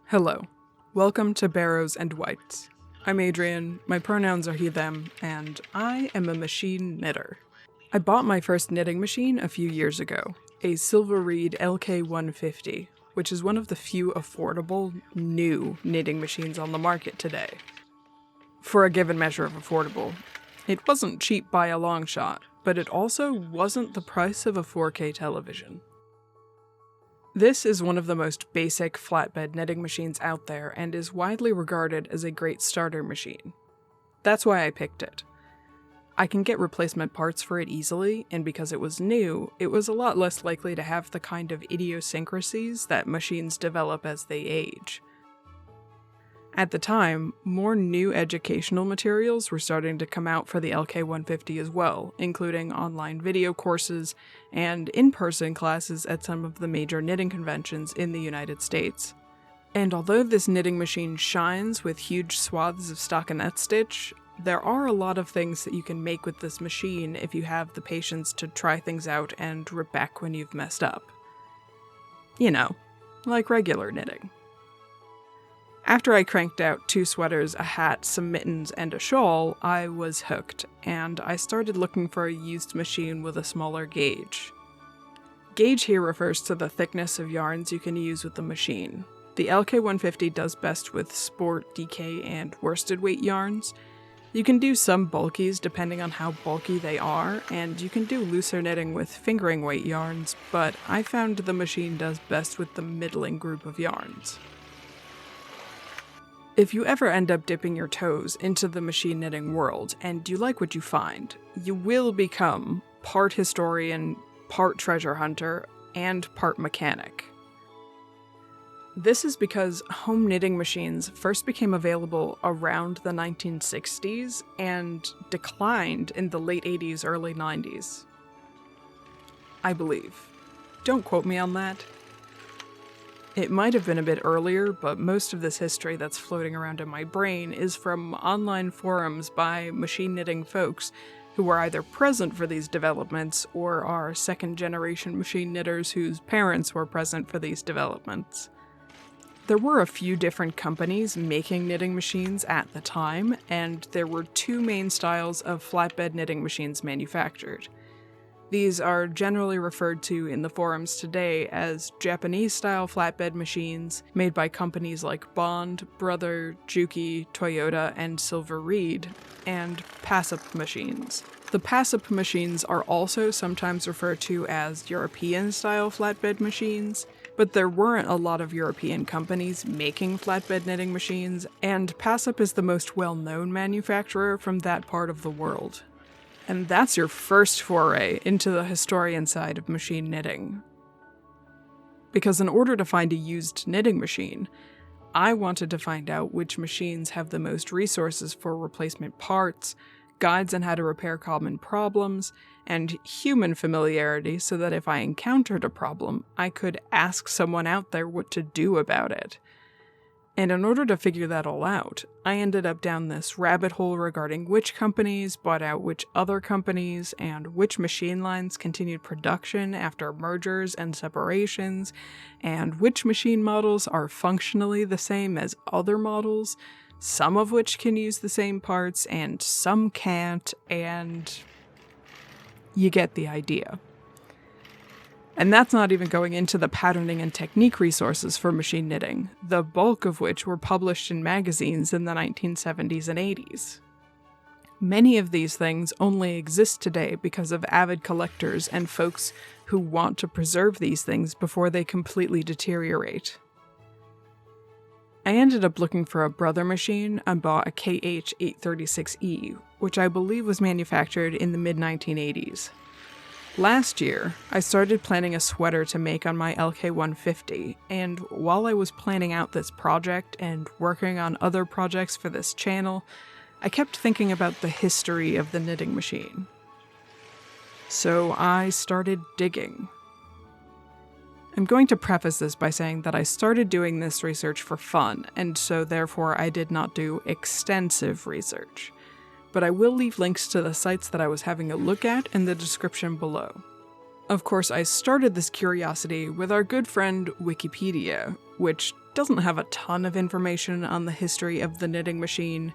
Hello. Welcome to Barrows&Whites. I'm Adrian, my pronouns are he, them, and I am a machine knitter. I bought my first knitting machine a few years ago, a Silver Reed LK150, which is one of the few affordable, new knitting machines on the market today. For a given measure of affordable, it wasn't cheap by a long shot, but it also wasn't the price of a 4K television. This is one of the most basic flatbed knitting machines out there and is widely regarded as a great starter machine. That's why I picked it. I can get replacement parts for it easily, and because it was new, it was a lot less likely to have the kind of idiosyncrasies that machines develop as they age. At the time, more new educational materials were starting to come out for the LK150 as well, including online video courses and in-person classes at some of the major knitting conventions in the United States. And although this knitting machine shines with huge swaths of stockinette stitch, there are a lot of things that you can make with this machine if you have the patience to try things out and rip back when you've messed up. You know, like regular knitting. After I cranked out 2 sweaters, a hat, some mittens, and a shawl, I was hooked, and I started looking for a used machine with a smaller gauge. Gauge here refers to the thickness of yarns you can use with the machine. The LK150 does best with sport, DK, and worsted weight yarns. You can do some bulkies depending on how bulky they are, and you can do looser knitting with fingering weight yarns, but I found the machine does best with the middling group of yarns. If you ever end up dipping your toes into the machine knitting world and you like what you find, you will become part historian, part treasure hunter, and part mechanic. This is because home knitting machines first became available around the 1960s and declined in the late 80s, early 90s. I believe. Don't quote me on that. It might have been a bit earlier, but most of this history that's floating around in my brain is from online forums by machine knitting folks who were either present for these developments or are second-generation machine knitters whose parents were present for these developments. There were a few different companies making knitting machines at the time, and there were 2 main styles of flatbed knitting machines manufactured. These are generally referred to in the forums today as Japanese-style flatbed machines made by companies like Bond, Brother, Juki, Toyota, and Silver Reed, and pass-up machines. The pass-up machines are also sometimes referred to as European-style flatbed machines, but there weren't a lot of European companies making flatbed knitting machines, and pass-up is the most well-known manufacturer from that part of the world. And that's your first foray into the historian side of machine knitting. Because in order to find a used knitting machine, I wanted to find out which machines have the most resources for replacement parts, guides on how to repair common problems, and human familiarity so that if I encountered a problem, I could ask someone out there what to do about it. And in order to figure that all out, I ended up down this rabbit hole regarding which companies bought out which other companies, and which machine lines continued production after mergers and separations, and which machine models are functionally the same as other models, some of which can use the same parts, and some can't, and you get the idea. And that's not even going into the patterning and technique resources for machine knitting, the bulk of which were published in magazines in the 1970s and 80s. Many of these things only exist today because of avid collectors and folks who want to preserve these things before they completely deteriorate. I ended up looking for a Brother machine and bought a KH836E, which I believe was manufactured in the mid-1980s. Last year, I started planning a sweater to make on my LK150, and while I was planning out this project and working on other projects for this channel, I kept thinking about the history of the knitting machine. So I started digging. I'm going to preface this by saying that I started doing this research for fun, and so therefore I did not do extensive research. But I will leave links to the sites that I was having a look at in the description below. Of course, I started this curiosity with our good friend Wikipedia, which doesn't have a ton of information on the history of the knitting machine,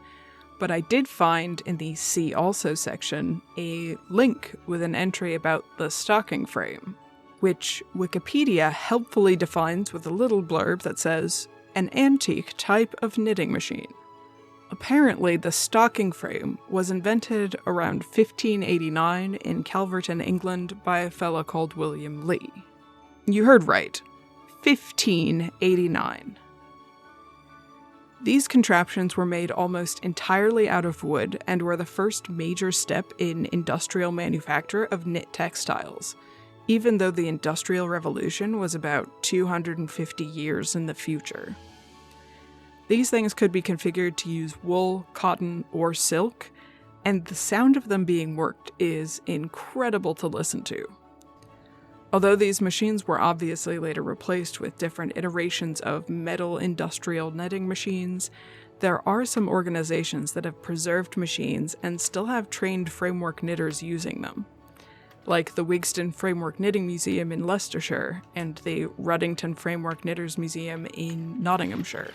but I did find in the See Also section a link with an entry about the stocking frame, which Wikipedia helpfully defines with a little blurb that says, an antique type of knitting machine. Apparently, the stocking frame was invented around 1589 in Calverton, England by a fellow called William Lee. You heard right, 1589. These contraptions were made almost entirely out of wood and were the first major step in industrial manufacture of knit textiles, even though the Industrial Revolution was about 250 years in the future. These things could be configured to use wool, cotton, or silk, and the sound of them being worked is incredible to listen to. Although these machines were obviously later replaced with different iterations of metal industrial knitting machines, there are some organizations that have preserved machines and still have trained framework knitters using them, like the Wigston Framework Knitting Museum in Leicestershire and the Ruddington Framework Knitters Museum in Nottinghamshire.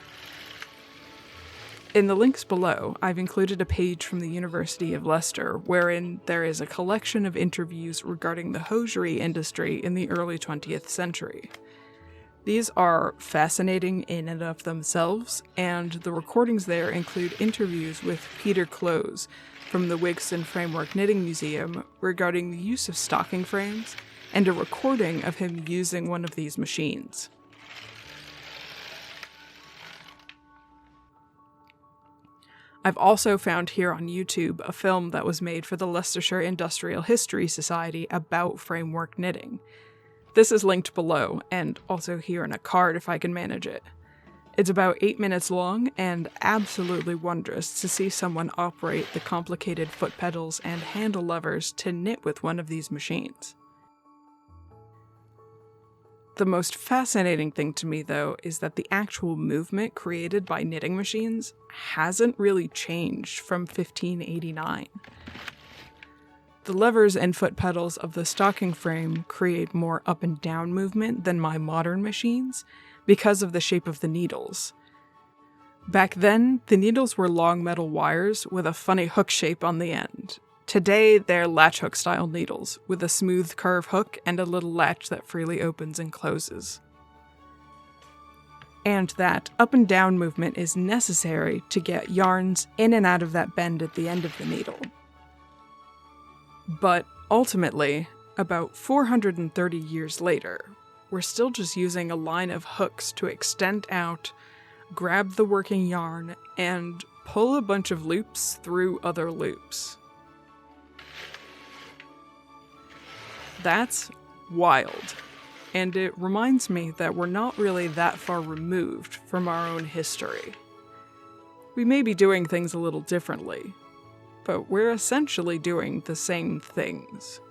In the links below, I've included a page from the University of Leicester wherein there is a collection of interviews regarding the hosiery industry in the early 20th century. These are fascinating in and of themselves, and the recordings there include interviews with Peter Clowes from the Wigston Framework Knitting Museum regarding the use of stocking frames, and a recording of him using one of these machines. I've also found here on YouTube a film that was made for the Leicestershire Industrial History Society about framework knitting. This is linked below, and also here in a card if I can manage it. It's about 8 minutes long, and absolutely wondrous to see someone operate the complicated foot pedals and handle levers to knit with one of these machines. The most fascinating thing to me, though, is that the actual movement created by knitting machines hasn't really changed from 1589. The levers and foot pedals of the stocking frame create more up and down movement than my modern machines because of the shape of the needles. Back then, the needles were long metal wires with a funny hook shape on the end. Today, they're latch hook style needles, with a smooth curve hook and a little latch that freely opens and closes. And that up and down movement is necessary to get yarns in and out of that bend at the end of the needle. But ultimately, about 430 years later, we're still just using a line of hooks to extend out, grab the working yarn, and pull a bunch of loops through other loops. That's wild, and it reminds me that we're not really that far removed from our own history. We may be doing things a little differently, but we're essentially doing the same things.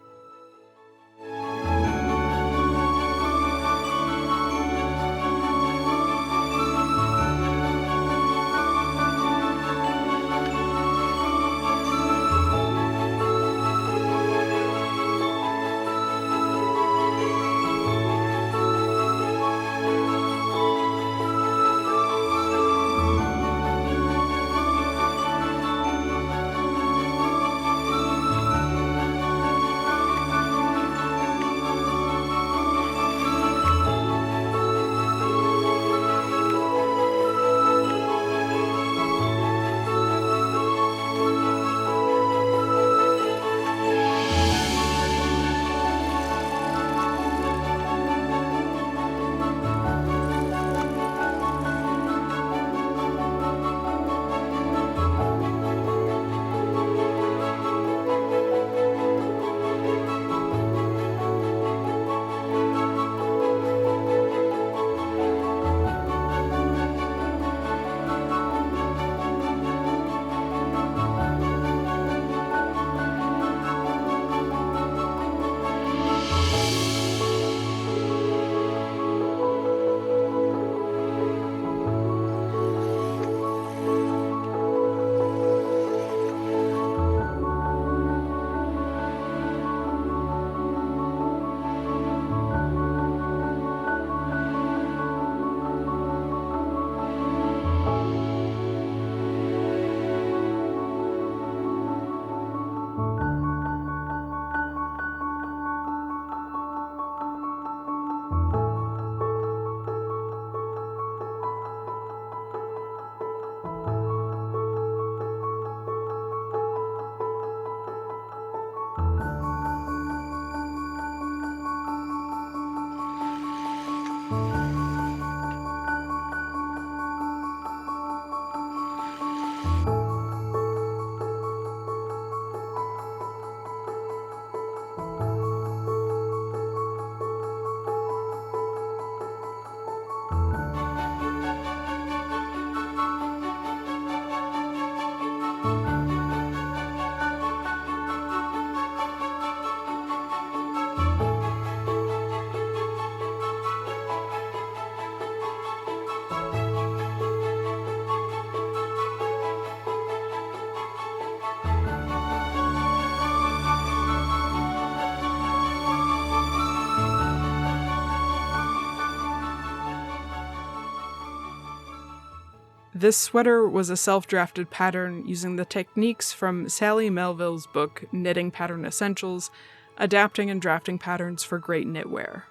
This sweater was a self-drafted pattern using the techniques from Sally Melville's book Knitting Pattern Essentials, adapting and drafting patterns for great knitwear.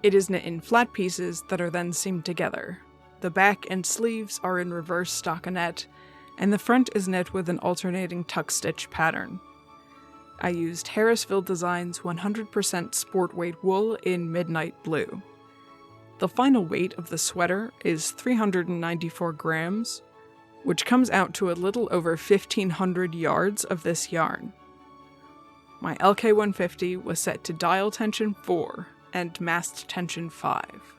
It is knit in flat pieces that are then seamed together. The back and sleeves are in reverse stockinette, and the front is knit with an alternating tuck stitch pattern. I used Harrisville Designs 100% sport weight wool in Midnight Blue. The final weight of the sweater is 394 grams, which comes out to a little over 1,500 yards of this yarn. My LK150 was set to dial tension 4 and mast tension 5.